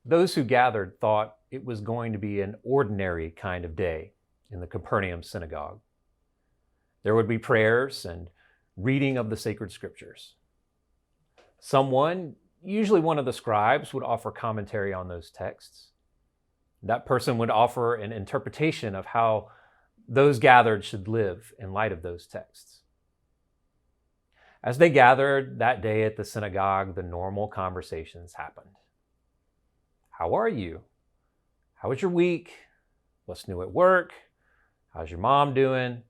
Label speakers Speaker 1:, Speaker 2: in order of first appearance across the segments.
Speaker 1: Those who gathered thought it was going to be an ordinary kind of day in the Capernaum synagogue. There would be prayers and reading of the sacred scriptures. Someone, usually one of the scribes, would offer commentary on those texts. That person would offer an interpretation of how those gathered should live in light of those texts. As they gathered that day at the synagogue, the normal conversations happened. How are you? How was your week? What's new at work? How's your mom doing?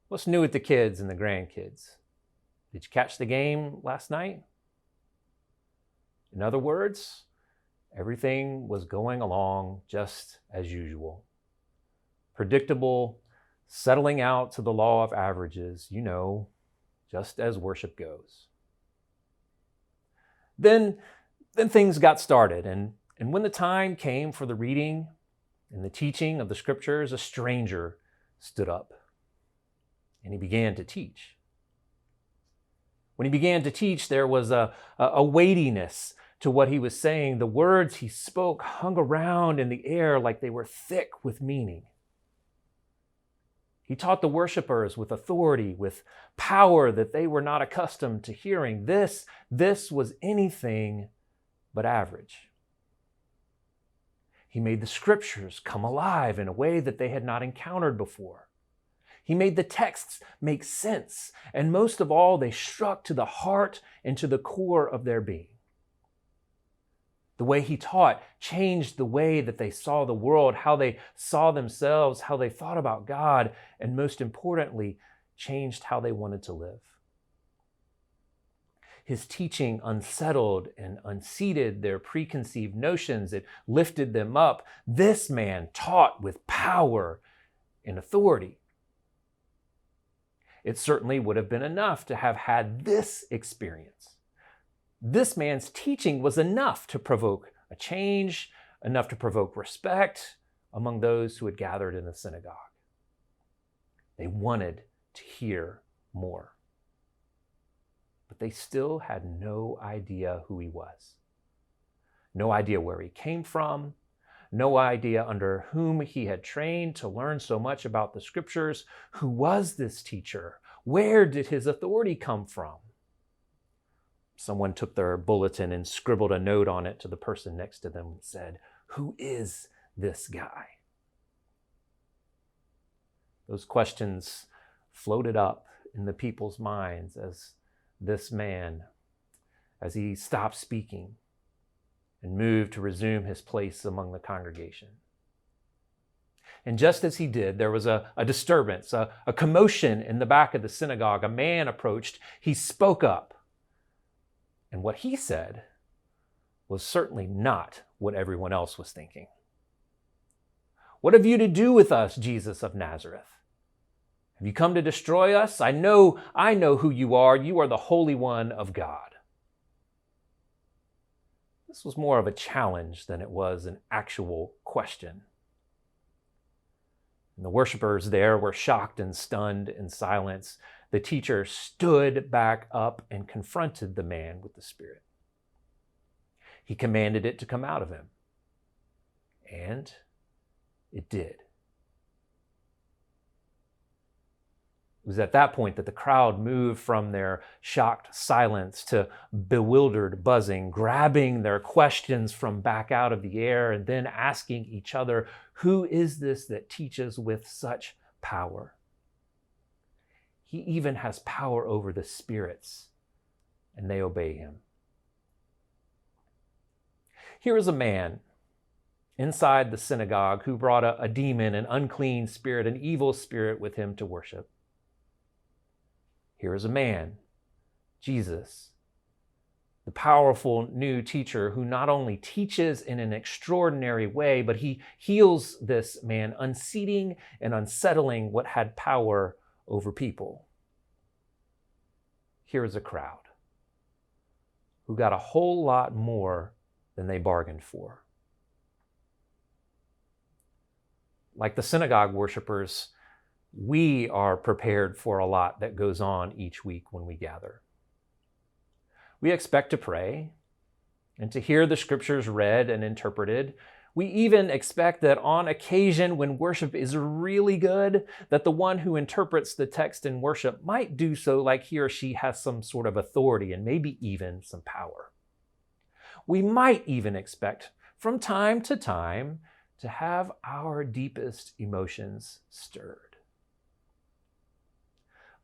Speaker 1: What's new with the kids and the grandkids? Did you catch the game last night? In other words, everything was going along just as usual. Predictable, settling out to the law of averages, just as worship goes. Then things got started, and when the time came for the reading and the teaching of the scriptures, a stranger stood up, and he began to teach. When he began to teach, there was a weightiness to what he was saying. The words he spoke hung around in the air like they were thick with meaning. He taught the worshipers with authority, with power that they were not accustomed to hearing. This was anything but average. He made the scriptures come alive in a way that they had not encountered before. He made the texts make sense, and most of all, they struck to the heart and to the core of their being. The way he taught changed the way that they saw the world, how they saw themselves, how they thought about God, and most importantly, changed how they wanted to live. His teaching unsettled and unseated their preconceived notions. It lifted them up. This man taught with power and authority. It certainly would have been enough to have had this experience. This man's teaching was enough to provoke a change, enough to provoke respect among those who had gathered in the synagogue. They wanted to hear more. But they still had no idea who he was. No idea where he came from. No idea under whom he had trained to learn so much about the scriptures. Who was this teacher? Where did his authority come from? Someone took their bulletin and scribbled a note on it to the person next to them and said, "Who is this guy?" Those questions floated up in the people's minds as this man, as he stopped speaking and moved to resume his place among the congregation. And just as he did, there was a disturbance, a commotion in the back of the synagogue. A man approached. He spoke up. And what he said was certainly not what everyone else was thinking. "What have you to do with us, Jesus of Nazareth? Have you come to destroy us? I know who you are. You are the Holy One of God." This was more of a challenge than it was an actual question. And the worshipers there were shocked and stunned in silence. The teacher stood back up and confronted the man with the Spirit. He commanded it to come out of him. And it did. It was at that point that the crowd moved from their shocked silence to bewildered buzzing, grabbing their questions from back out of the air and then asking each other, "Who is this that teaches with such power? He even has power over the spirits, and they obey him." Here is a man inside the synagogue who brought a demon, an unclean spirit, an evil spirit with him to worship. Here is a man, Jesus, the powerful new teacher who not only teaches in an extraordinary way, but he heals this man, unseating and unsettling what had power over people. Here is a crowd who got a whole lot more than they bargained for. Like the synagogue worshipers, we are prepared for a lot that goes on each week when we gather. We expect to pray and to hear the scriptures read and interpreted. We even expect that on occasion when worship is really good, that the one who interprets the text in worship might do so like he or she has some sort of authority and maybe even some power. We might even expect from time to have our deepest emotions stirred.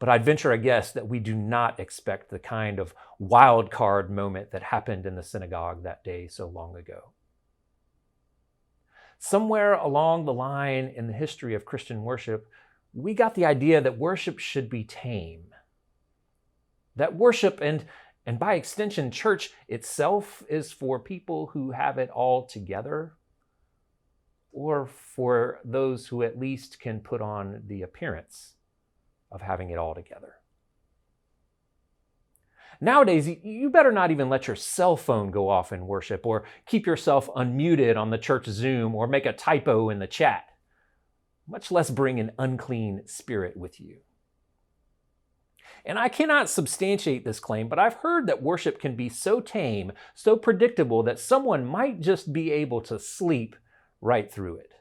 Speaker 1: But I'd venture a guess that we do not expect the kind of wild card moment that happened in the synagogue that day so long ago. Somewhere along the line in the history of Christian worship, we got the idea that worship should be tame. That worship and by extension, church itself is for people who have it all together, or for those who at least can put on the appearance of having it all together. Nowadays, you better not even let your cell phone go off in worship, or keep yourself unmuted on the church Zoom, or make a typo in the chat, much less bring an unclean spirit with you. And I cannot substantiate this claim, but I've heard that worship can be so tame, so predictable, that someone might just be able to sleep right through it.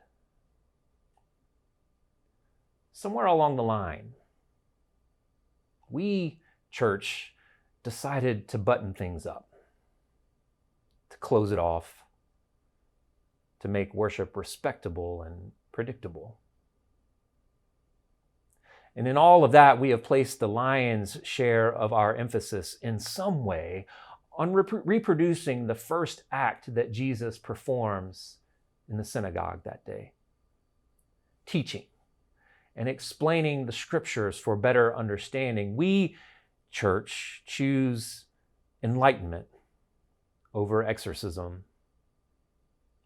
Speaker 1: Somewhere along the line, we, church, decided to button things up, to close it off, to make worship respectable and predictable. And in all of that, we have placed the lion's share of our emphasis in some way on reproducing the first act that Jesus performs in the synagogue that day: teaching and explaining the scriptures for better understanding. We, church, choose enlightenment over exorcism,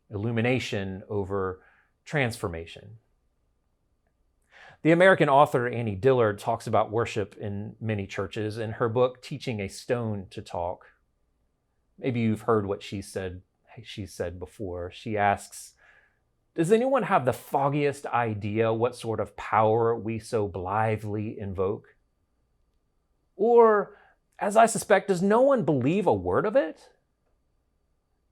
Speaker 1: illumination over transformation. The American author Annie Dillard talks about worship in many churches in her book, Teaching a Stone to Talk. Maybe you've heard what she said before. She asks, does anyone have the foggiest idea what sort of power we so blithely invoke? Or, as I suspect, does no one believe a word of it?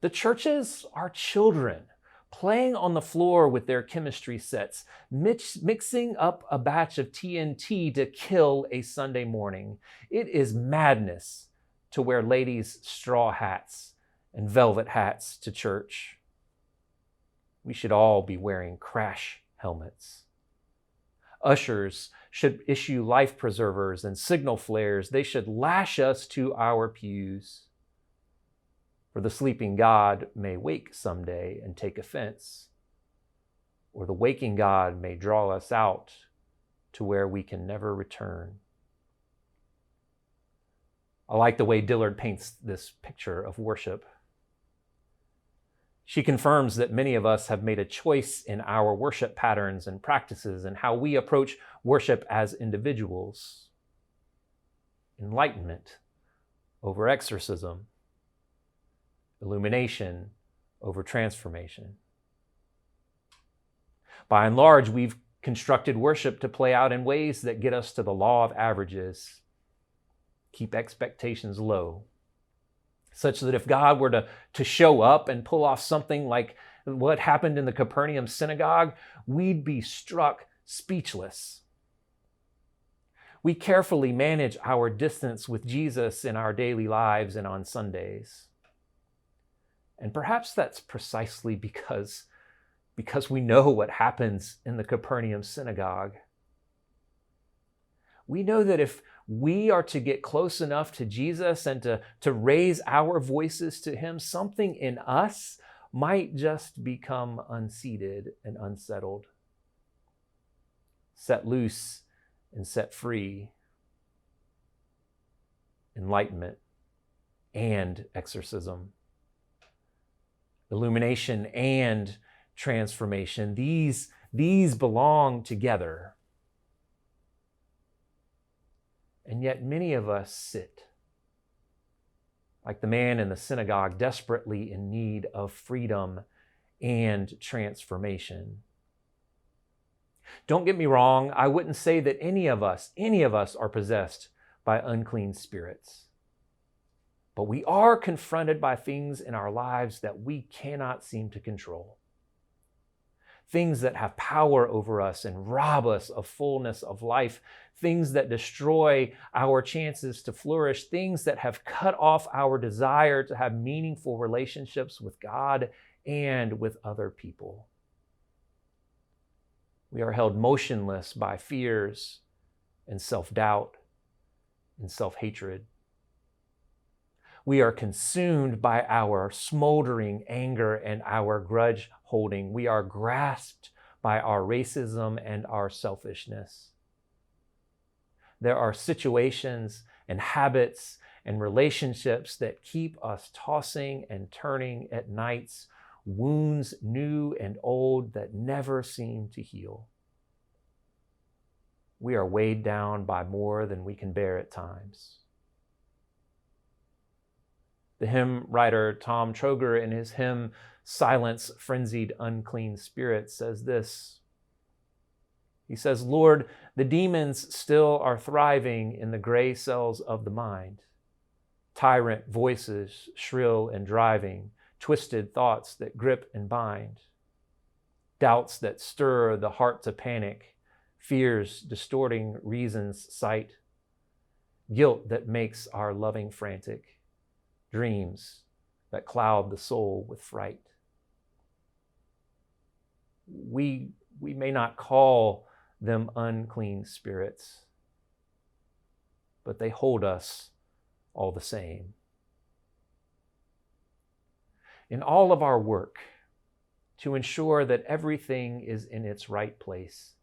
Speaker 1: The churches are children, playing on the floor with their chemistry sets, mixing up a batch of TNT to kill a Sunday morning. It is madness to wear ladies' straw hats and velvet hats to church. We should all be wearing crash helmets. Ushers should issue life preservers and signal flares. They should lash us to our pews. For the sleeping God may wake someday and take offense, or the waking God may draw us out to where we can never return. I like the way Dillard paints this picture of worship. She confirms that many of us have made a choice in our worship patterns and practices and how we approach worship as individuals. Enlightenment over exorcism. Illumination over transformation. By and large, we've constructed worship to play out in ways that get us to the law of averages, keep expectations low, such that if God were to show up and pull off something like what happened in the Capernaum synagogue, we'd be struck speechless. We carefully manage our distance with Jesus in our daily lives and on Sundays. And perhaps that's precisely because we know what happens in the Capernaum synagogue. We know that if we are to get close enough to Jesus and to raise our voices to him, something in us might just become unseated and unsettled. Set loose and set free. Enlightenment and exorcism. Illumination and transformation. These belong together. And yet many of us sit, like the man in the synagogue, desperately in need of freedom and transformation. Don't get me wrong, I wouldn't say that any of us are possessed by unclean spirits. But we are confronted by things in our lives that we cannot seem to control. Things that have power over us and rob us of fullness of life. Things that destroy our chances to flourish. Things that have cut off our desire to have meaningful relationships with God and with other people. We are held motionless by fears and self-doubt and self-hatred. We are consumed by our smoldering anger and our grudge holding. We are grasped by our racism and our selfishness. There are situations and habits and relationships that keep us tossing and turning at nights, wounds new and old that never seem to heal. We are weighed down by more than we can bear at times. The hymn writer Tom Troger, in his hymn, Silence, Frenzied, Unclean Spirit, says this. He says, Lord, the demons still are thriving in the gray cells of the mind. Tyrant voices, shrill and driving, twisted thoughts that grip and bind. Doubts that stir the heart to panic, fears distorting reason's sight. Guilt that makes our loving frantic. Dreams that cloud the soul with fright. We may not call them unclean spirits, but they hold us all the same. In all of our work to ensure that everything is in its right place,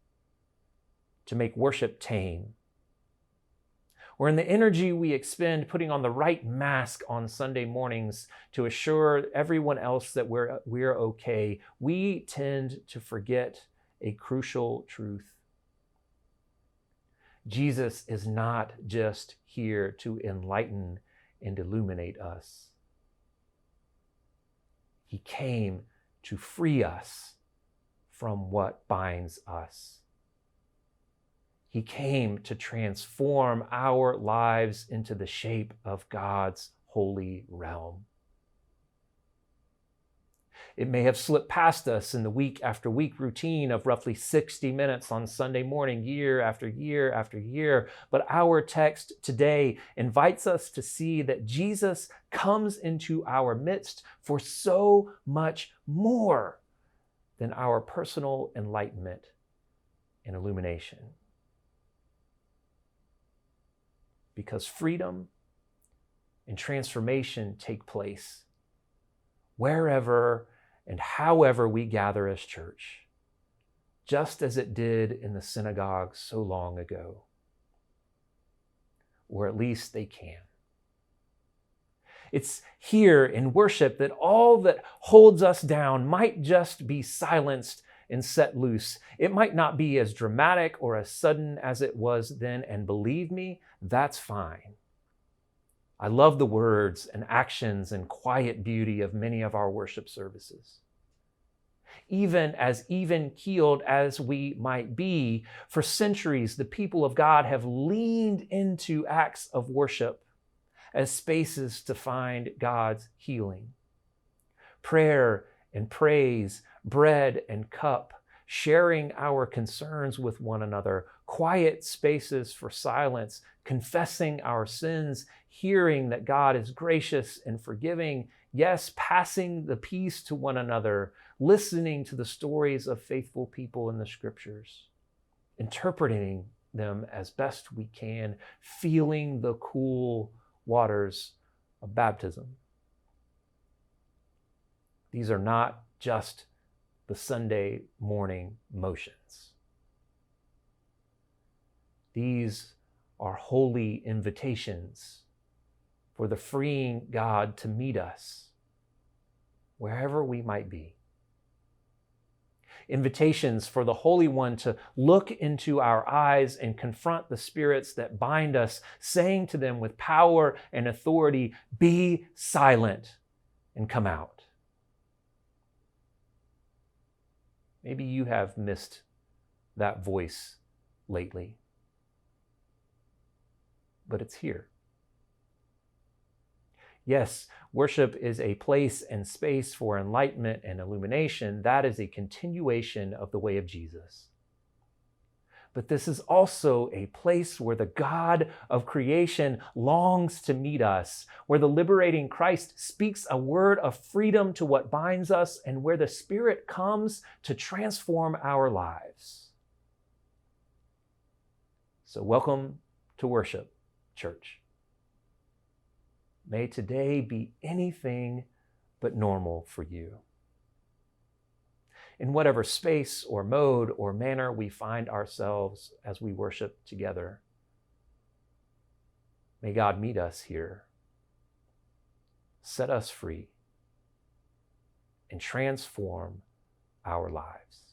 Speaker 1: to make worship tame, or in the energy we expend putting on the right mask on Sunday mornings to assure everyone else that we're okay, we tend to forget a crucial truth. Jesus is not just here to enlighten and illuminate us. He came to free us from what binds us. He came to transform our lives into the shape of God's holy realm. It may have slipped past us in the week after week routine of roughly 60 minutes on Sunday morning, year after year after year, but our text today invites us to see that Jesus comes into our midst for so much more than our personal enlightenment and illumination. Because freedom and transformation take place wherever and however we gather as church, just as it did in the synagogue so long ago. Or at least they can. It's here in worship that all that holds us down might just be silenced and set loose. It might not be as dramatic or as sudden as it was then, and believe me, that's fine. I love the words and actions and quiet beauty of many of our worship services. Even as even-keeled as we might be, for centuries, the people of God have leaned into acts of worship as spaces to find God's healing. Prayer and praise, bread and cup, sharing our concerns with one another, quiet spaces for silence, confessing our sins, hearing that God is gracious and forgiving, yes, passing the peace to one another, listening to the stories of faithful people in the scriptures, interpreting them as best we can, feeling the cool waters of baptism. These are not just the Sunday morning motions. These are holy invitations for the freeing God to meet us wherever we might be. Invitations for the Holy One to look into our eyes and confront the spirits that bind us, saying to them with power and authority, "Be silent and come out." Maybe you have missed that voice lately, but it's here. Yes, worship is a place and space for enlightenment and illumination. That is a continuation of the way of Jesus. But this is also a place where the God of creation longs to meet us, where the liberating Christ speaks a word of freedom to what binds us, and where the Spirit comes to transform our lives. So welcome to worship, church. May today be anything but normal for you. In whatever space or mode or manner we find ourselves as we worship together, may God meet us here, set us free, and transform our lives.